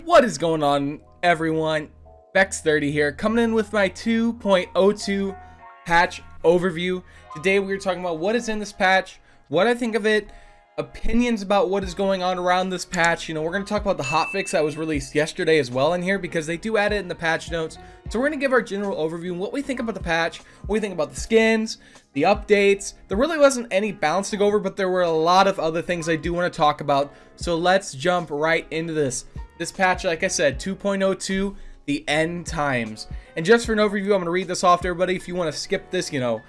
What is going on, everyone? Vex30 here, coming in with my 2.02 patch overview. Today we're talking about what is in this patch, what I think of it, opinions about what is going on around this patch. You know, we're going to talk about the hotfix that was released yesterday as well in here, because they do add it in the patch notes. So we're going to give our general overview and what we think about the patch, what we think about the skins, the updates. There really wasn't any balance to go over, but there were a lot of other things I do want to talk about. So let's jump right into this. This patch, like I said, 2.02, the end times. And just for an overview, I'm going to read this off to everybody. If you want to skip this, you know,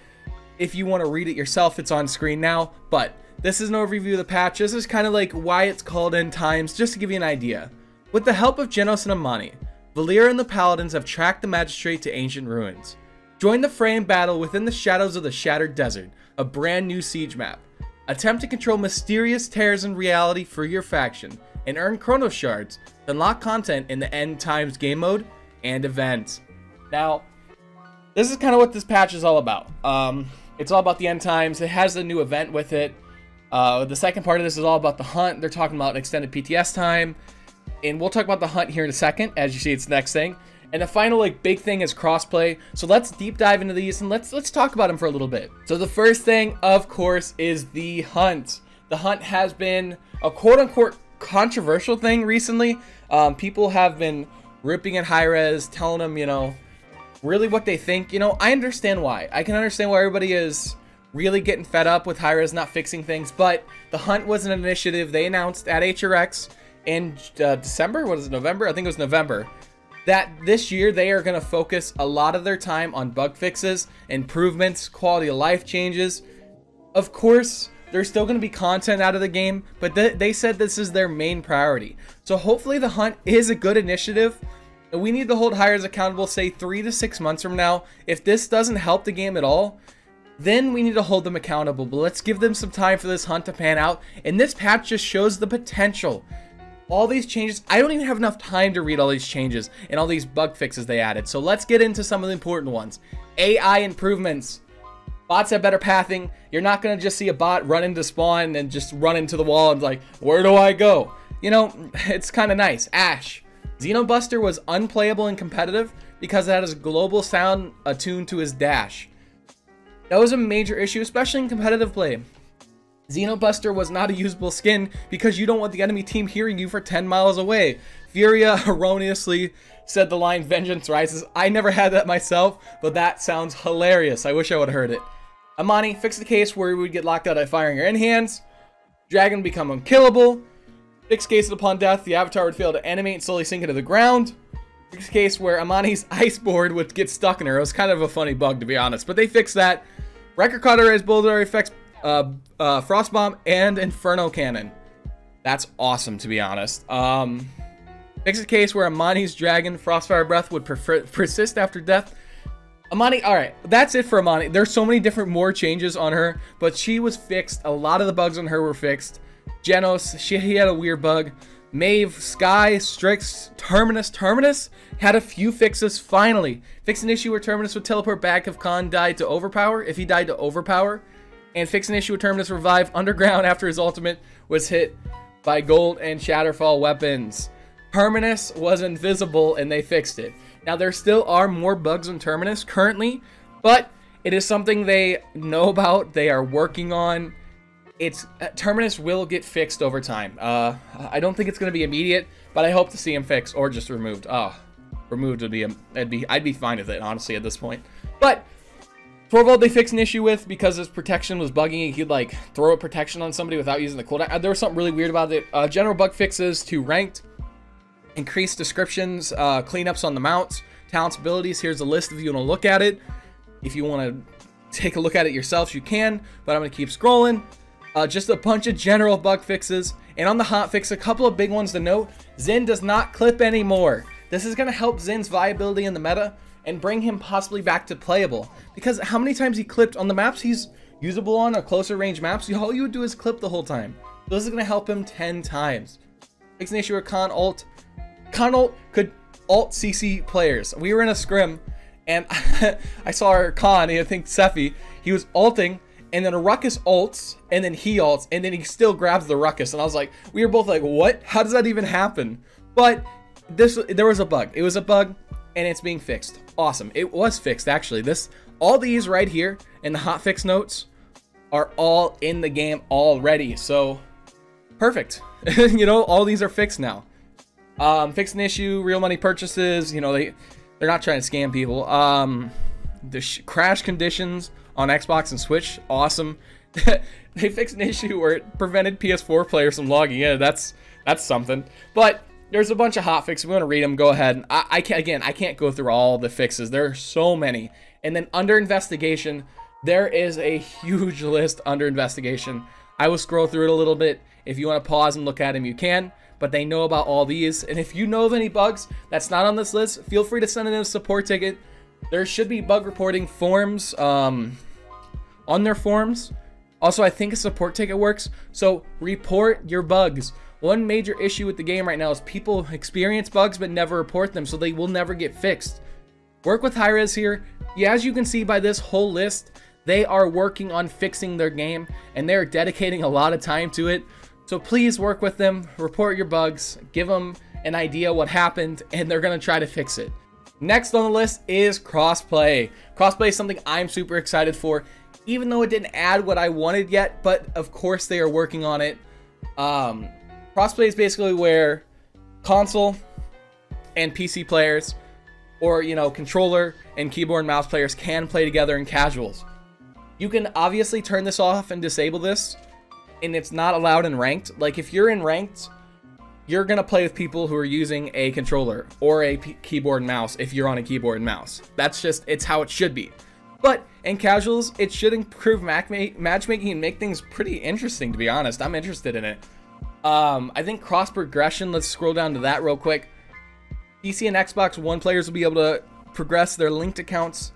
if you want to read it yourself, it's on screen now. But this is an overview of the patch. This is kind of like why it's called end times, just to give you an idea. With the help of Genos and Amani, Valir and the Paladins have tracked the Magistrate to ancient ruins. Join the fray and battle within the shadows of the Shattered Desert, a brand new siege map. Attempt to control mysterious tears in reality for your faction, and earn Chrono Shards to unlock content in the end times game mode and events. Now, this is kind of what this patch is all about. It's all about the end times. It has a new event with it. The second part of this is all about the hunt. They're talking about extended PTS time, and we'll talk about the hunt here in a second. As you see, it's the next thing. And the final big thing is crossplay. So let's deep dive into these and let's talk about them for a little bit. So the first thing, of course, is the hunt. The hunt has been a quote-unquote controversial thing recently. People have been ripping at hi-rez, telling them, you know, really what they think. You know, I understand why. I can understand why everybody is really getting fed up with hi-rez not fixing things, but the hunt was an initiative they announced at hi-rez in December. What is it, November? I think it was November. That this year they are going to focus a lot of their time on bug fixes, improvements, quality of life changes. Of course, there's still going to be content out of the game, but they said this is their main priority. So hopefully the hunt is a good initiative. And we need to hold hi-rez accountable, say 3 to 6 months from now. If this doesn't help the game at all, then we need to hold them accountable. But let's give them some time for this hunt to pan out. And this patch just shows the potential. All these changes, I don't even have enough time to read all these changes and all these bug fixes they added. So let's get into some of the important ones. AI improvements. Bots have better pathing. You're not going to just see a bot run into spawn and just run into the wall and like, where do I go? You know, it's kind of nice. Ash. Xenobuster was unplayable and competitive because it had his global sound attuned to his dash. That was a major issue, especially in competitive play. Xenobuster was not a usable skin because you don't want the enemy team hearing you for 10 miles away. Furia erroneously said the line "Vengeance Rises." I never had that myself, but that sounds hilarious. I wish I would have heard it. Amani fixed the case where we would get locked out by firing your in-hands. Dragon become unkillable. Fixed case upon death, the avatar would fail to animate and slowly sink into the ground. Fixed case where Amani's ice board would get stuck in her. It was kind of a funny bug, to be honest, but they fixed that. Record cutter as boulder effects, frost bomb and inferno cannon. That's awesome, to be honest. Fixed the case where Amani's dragon frostfire breath would persist after death. Amani, alright, that's it for Amani. There's so many different more changes on her, but she was fixed. A lot of the bugs on her were fixed. Genos, he had a weird bug. Maeve, Sky, Strix, Terminus had a few fixes finally. Fixed an issue where Terminus would teleport back if Khan died to overpower, if he died to overpower. And fixed an issue where Terminus revived underground after his ultimate was hit by gold and Shatterfall weapons. Terminus was invisible and they fixed it. Now there still are more bugs on Terminus currently, but it is something they know about, they are working on. Terminus will get fixed over time. I don't think it's going to be immediate, but I hope to see him fixed or just removed. Removed would be I'd be fine with it, honestly, at this point. But Torvald they fixed an issue with because his protection was bugging. He'd like throw a protection on somebody without using the cooldown. There was something really weird about it. General bug fixes to ranked, increased descriptions, cleanups on the mounts, talents, abilities. Here's a list if you want to look at it. If you want to take a look at it yourselves, you can. But I'm going to keep scrolling. Just a bunch of general bug fixes. And on the hotfix, a couple of big ones to note. Xin does not clip anymore. This is going to help Xin's viability in the meta and bring him possibly back to playable. Because how many times he clipped on the maps he's usable on, or closer range maps, all you would do is clip the whole time. So this is going to help him 10 times. Fix an issue with Khan ult. Khan ult could ult CC players. We were in a scrim and I saw our Khan, I think Sephi, he was ulting. And then a Ruckus ults, and then he ults, and then he still grabs the Ruckus. And I was like, we were both like, what? How does that even happen? But there was a bug. It was a bug, and it's being fixed. Awesome. It was fixed, actually. All these right here in the hotfix notes are all in the game already. So, perfect. You know, all these are fixed now. Fixed an issue, real money purchases. You know, they're not trying to scam people. The crash conditions on Xbox and Switch, awesome. They fixed an issue where it prevented PS4 players from logging in. That's something. But there's a bunch of hotfixes. We want to read them. Go ahead. I can't go through all the fixes. There are so many. And then under investigation, there is a huge list under investigation. I will scroll through it a little bit. If you want to pause and look at them, you can. But they know about all these. And if you know of any bugs that's not on this list, feel free to send in a support ticket. There should be bug reporting forms on their forums. Also, I think a support ticket works. So report your bugs. One major issue with the game right now is people experience bugs but never report them, so they will never get fixed. Work with hi-rez here. Yeah, as you can see by this whole list, they are working on fixing their game, and they're dedicating a lot of time to it. So please work with them, report your bugs, give them an idea what happened, and they're going to try to fix it. Next on the list is crossplay. Crossplay is something I'm super excited for, even though it didn't add what I wanted yet, but of course they are working on it. Crossplay is basically where console and PC players, or you know, controller and keyboard and mouse players can play together in casuals. You can obviously turn this off and disable this, and it's not allowed in ranked. Like if you're in ranked, you're gonna play with people who are using a controller or a keyboard and mouse if you're on a keyboard and mouse. That's just, it's how it should be. But in casuals, it should improve matchmaking and make things pretty interesting, to be honest. I'm interested in it. I think cross progression, let's scroll down to that real quick. PC and Xbox One players will be able to progress their linked accounts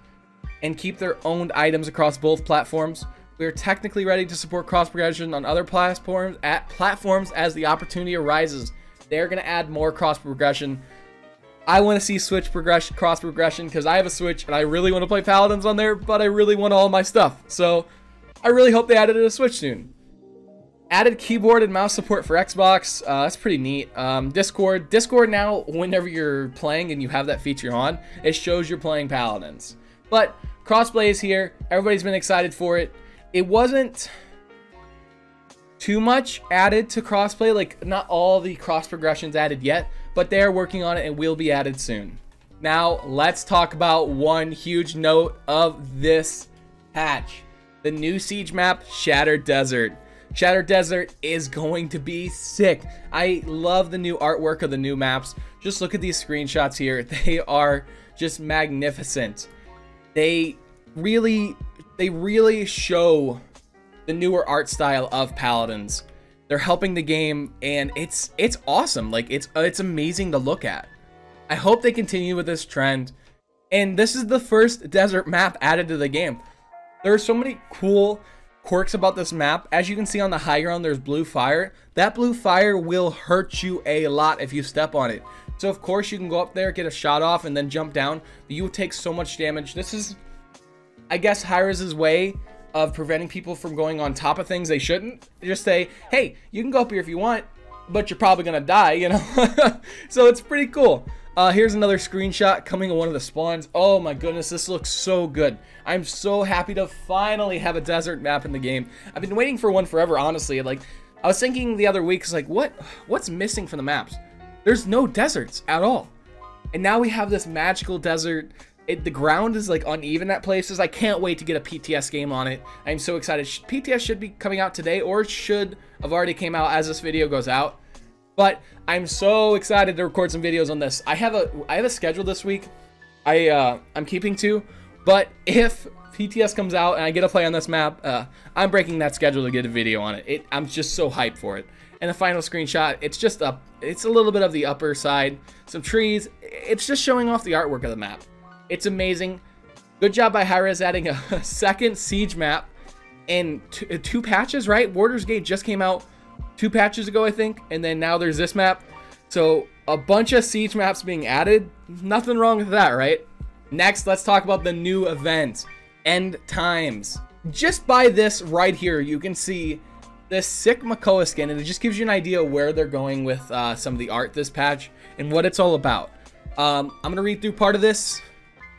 and keep their owned items across both platforms. We are technically ready to support cross progression on other platforms as the opportunity arises. They're going to add more cross progression. I want to see Switch cross progression because I have a Switch and I really want to play Paladins on there, but I really want all my stuff. So I really hope they added it to Switch soon. Added keyboard and mouse support for Xbox. That's pretty neat. Discord now, whenever you're playing and you have that feature on, it shows you're playing Paladins. But crossplay is here. Everybody's been excited for it. It wasn't too much added to crossplay. Like, not all the cross progressions added yet, but they are working on it and will be added soon. Now, let's talk about one huge note of this patch. The new siege map, Shattered Desert. Shattered Desert is going to be sick. I love the new artwork of the new maps. Just look at these screenshots here. They are just magnificent. They really show the newer art style of Paladins. They're helping the game, and it's awesome. Like, it's amazing to look at. I hope they continue with this trend. And this is the first desert map added to the game. There are so many cool quirks about this map. As you can see on the high ground, there's blue fire. That blue fire will hurt you a lot if you step on it. So of course you can go up there, get a shot off, and then jump down, but you will take so much damage. This is, I guess, hi-rez's way of preventing people from going on top of things they shouldn't. Just say, hey, you can go up here if you want, but you're probably gonna die, you know. So it's pretty cool. Here's another screenshot coming on one of the spawns. Oh my goodness, this looks so good. I'm so happy to finally have a desert map in the game. I've been waiting for one forever, honestly. Like, I was thinking the other week, like, what's missing from the maps? There's no deserts at all. And now we have this magical desert. The ground is like uneven at places. I can't wait to get a PTS game on it. I'm so excited. PTS should be coming out today, or should have already came out as this video goes out. But I'm so excited to record some videos on this. I have a schedule this week. I'm keeping to, but if PTS comes out and I get to play on this map, I'm breaking that schedule to get a video on it. I'm just so hyped for it. And the final screenshot, it's a little bit of the upper side, some trees. It's just showing off the artwork of the map. It's amazing. Good job by hi-rez adding a second siege map in two patches, right? Warder's Gate just came out 2 patches ago, I think, and then now there's this map. So a bunch of siege maps being added. Nothing wrong with that, right? Next, let's talk about the new event, End Times. Just by this right here, you can see this sick Makoa skin, and it just gives you an idea where they're going with some of the art this patch and what it's all about. I'm gonna read through part of this.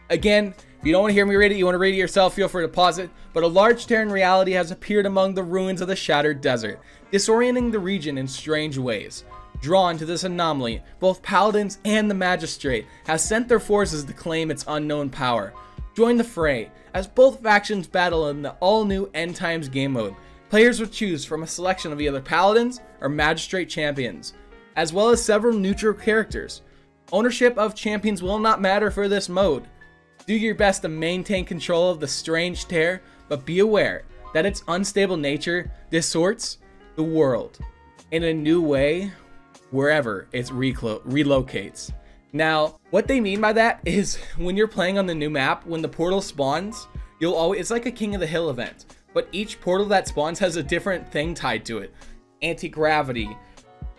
Again, if you don't want to hear me read it, you want to read it yourself, feel free to pause it. But a large tear in reality has appeared among the ruins of the shattered desert, disorienting the region in strange ways. Drawn to this anomaly, both Paladins and the Magistrate have sent their forces to claim its unknown power. Join the fray, as both factions battle in the all-new End Times game mode. Players will choose from a selection of either Paladins or Magistrate champions, as well as several neutral characters. Ownership of champions will not matter for this mode. Do your best to maintain control of the strange tear, but be aware that its unstable nature distorts the world in a new way wherever it relocates. Now, what they mean by that is when you're playing on the new map, when the portal spawns, you'll always, it's like a King of the Hill event, but each portal that spawns has a different thing tied to it. Anti-gravity,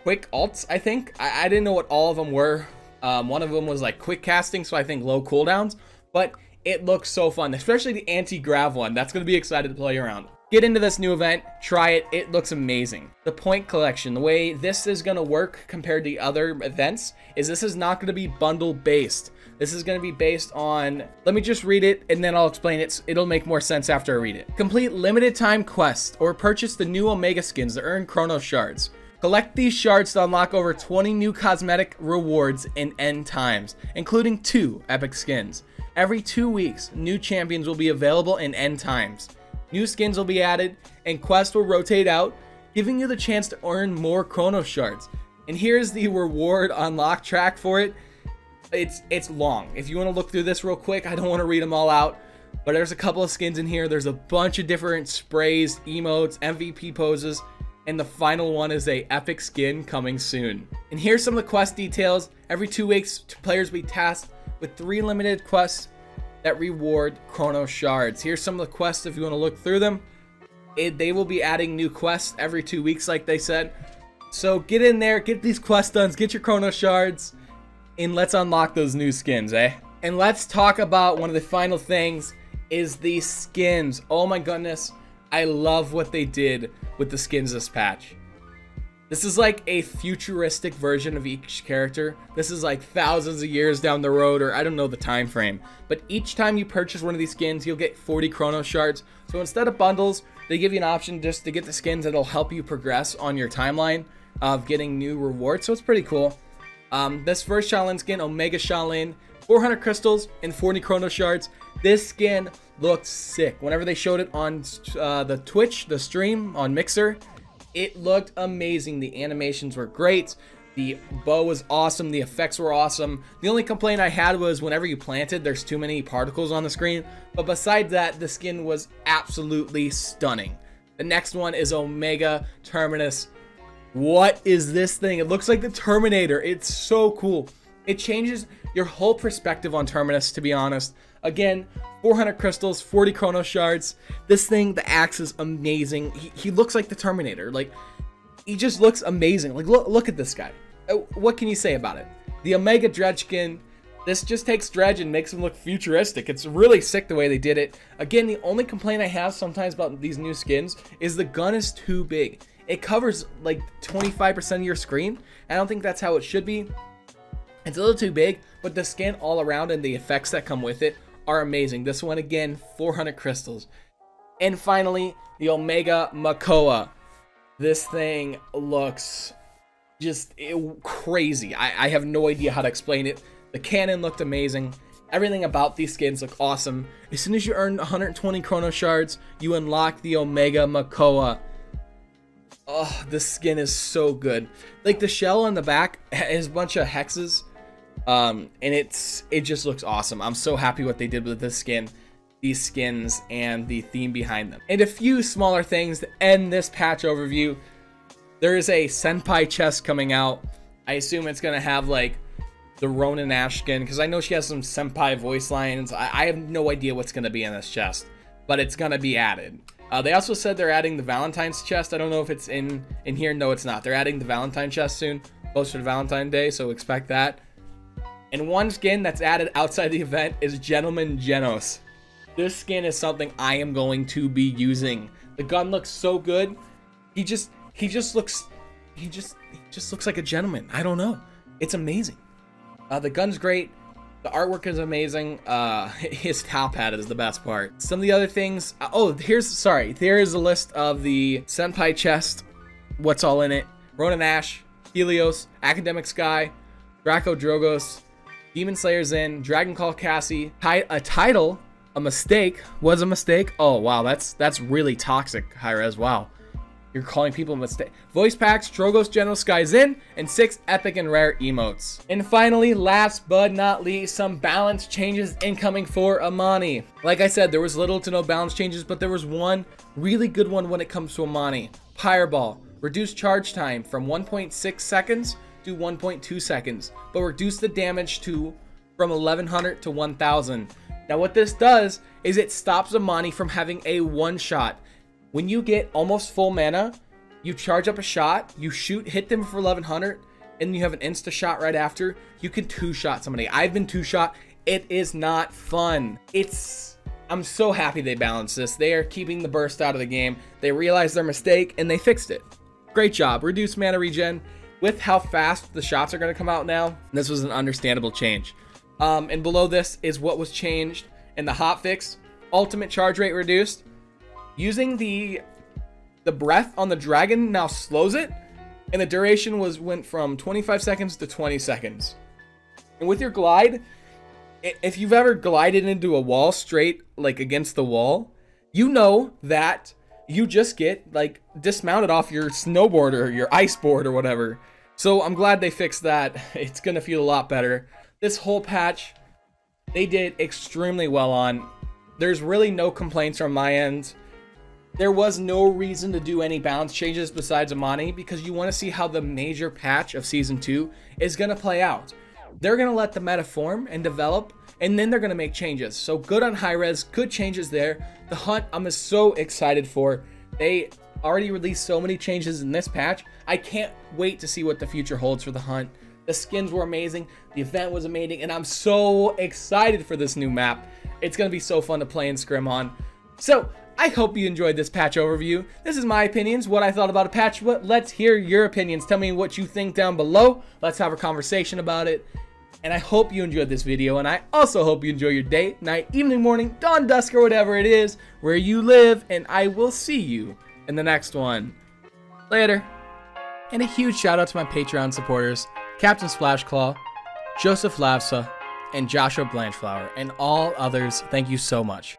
quick ults, I think. I didn't know what all of them were. One of them was like quick casting, so I think low cooldowns, but it looks so fun, especially the anti-grav one. That's going to be excited to play around. Get into this new event, try it, it looks amazing. The point collection, the way this is going to work compared to other events is this is not going to be bundle based. This is going to be based on, let me just read it and then I'll explain it. It'll make more sense after I read it. Complete limited time quests or purchase the new Omega skins to earn Chrono Shards. Collect these shards to unlock over 20 new cosmetic rewards in End Times, including 2 epic skins. Every 2 weeks, new champions will be available in End Times. New skins will be added, and quests will rotate out, giving you the chance to earn more Chrono Shards. And here's the reward unlock track for it. It's long. If you want to look through this real quick, I don't want to read them all out, but there's a couple of skins in here. There's a bunch of different sprays, emotes, MVP poses, and the final one is a epic skin coming soon. And here's some of the quest details. Every 2 weeks, players will be tasked with 3 limited quests that reward Chrono Shards. Here's some of the quests if you want to look through them. They will be adding new quests every 2 weeks like they said. So get in there, get these quest done, get your Chrono Shards, and let's unlock those new skins, eh? And let's talk about one of the final things is the skins. Oh my goodness, I love what they did with the skins this patch. This is like a futuristic version of each character. This is like thousands of years down the road, or I don't know the time frame. But each time you purchase one of these skins, you'll get 40 Chrono Shards. So instead of bundles, they give you an option just to get the skins that'll help you progress on your timeline of getting new rewards. So it's pretty cool. This first Shaolin skin, Omega Shaolin, 400 crystals and 40 Chrono Shards. This skin looked sick. Whenever they showed it on the Twitch, the stream on Mixer, it looked amazing. The animations were great. The bow was awesome. The effects were awesome. The only complaint I had was whenever you planted, there's too many particles on the screen. But besides that, the skin was absolutely stunning. The next one is Omega Terminus. What is this thing? It looks like the Terminator. It's so cool. It changes your whole perspective on Terminus, to be honest. Again, 400 crystals, 40 Chrono Shards. This thing, the axe is amazing. He looks like the Terminator. Like, he just looks amazing. Like, look at this guy. What can you say about it? The Omega Dredge skin, this just takes Dredge and makes him look futuristic. It's really sick the way they did it. Again, the only complaint I have sometimes about these new skins is the gun is too big. It covers like 25% of your screen. I don't think that's how it should be. It's a little too big, but the skin all around and the effects that come with it are amazing. This one again, 400 crystals. And finally, the Omega Makoa. This thing looks just crazy. I have no idea how to explain it. The cannon looked amazing. Everything about these skins look awesome. As soon as you earn 120 Chrono Shards, you unlock the Omega Makoa. Oh, this skin is so good. Like the shell on the back has a bunch of hexes. And it just looks awesome. I'm so happy what they did with this skin, these skins, and the theme behind them. And a few smaller things to end this patch overview. There is a Senpai chest coming out. I assume it's gonna have like the Ronin Ash skin, because I know she has some Senpai voice lines. I have no idea what's gonna be in this chest, but it's gonna be added. They also said they're adding the Valentine's chest. I don't know if it's in here. No, it's not. They're adding the Valentine chest soon, closer to Valentine's Day, so expect that. And one skin that's added outside the event is Gentleman Genos. This skin is something I am going to be using. The gun looks so good. He just looks like a gentleman. I don't know. It's amazing. The gun's great. The artwork is amazing. His top hat is the best part. Some of the other things. There is a list of the Senpai chest. What's all in it? Ronin Ash, Helios, Academic Sky, Draco Drogos, Demon Slayer's in, Dragon Call Cassie, a title, a mistake, was a mistake. Oh wow, that's really toxic, hi-rez. Wow. You're calling people a mistake. Voice packs, Drogos General Sky's in, and 6 epic and rare emotes. And finally, last but not least, some balance changes incoming for Amani. Like I said, there was little to no balance changes, but there was one really good one when it comes to Amani. Fireball. Reduce charge time from 1.6 seconds to 1.2 seconds, but reduce the damage from 1100 to 1000. Now what this does is it stops Amani from having a one-shot. When you get almost full mana, you charge up a shot, you shoot, hit them for 1100, and you have an insta shot right after. You can two-shot somebody. I've been two-shot. It is not fun. I'm so happy they balanced this. They are keeping the burst out of the game. They realized their mistake and they fixed it. Great job. Reduce mana regen. With how fast the shots are going to come out now, this was an understandable change. And below this is what was changed in the hotfix. Ultimate charge rate reduced. Using the breath on the dragon now slows it, and the duration went from 25 seconds to 20 seconds. And with your glide, if you've ever glided into a wall straight, like against the wall, you know that you just get like dismounted off your snowboard or your ice board or whatever. So I'm glad they fixed that. It's gonna feel a lot better. This whole patch, they did extremely well on. There's really no complaints from my end. There was no reason to do any balance changes besides Amani because you want to see how the major patch of Season 2 is going to play out. They're going to let the meta form and develop, and then they're going to make changes. So good on hi-rez, good changes there. The hunt, I'm so excited for. They already released so many changes in this patch. I can't wait to see what the future holds for the hunt. The skins were amazing, the event was amazing, and I'm so excited for this new map. It's going to be so fun to play and scrim on. So, I hope you enjoyed this patch overview. This is my opinions, what I thought about a patch, but let's hear your opinions. Tell me what you think down below. Let's have a conversation about it. And I hope you enjoyed this video, and I also hope you enjoy your day, night, evening, morning, dawn, dusk, or whatever it is, where you live, and I will see you in the next one. Later. And a huge shout out to my Patreon supporters, Captain Splashclaw, Joseph Lavsa, and Joshua Blanchflower, and all others. Thank you so much.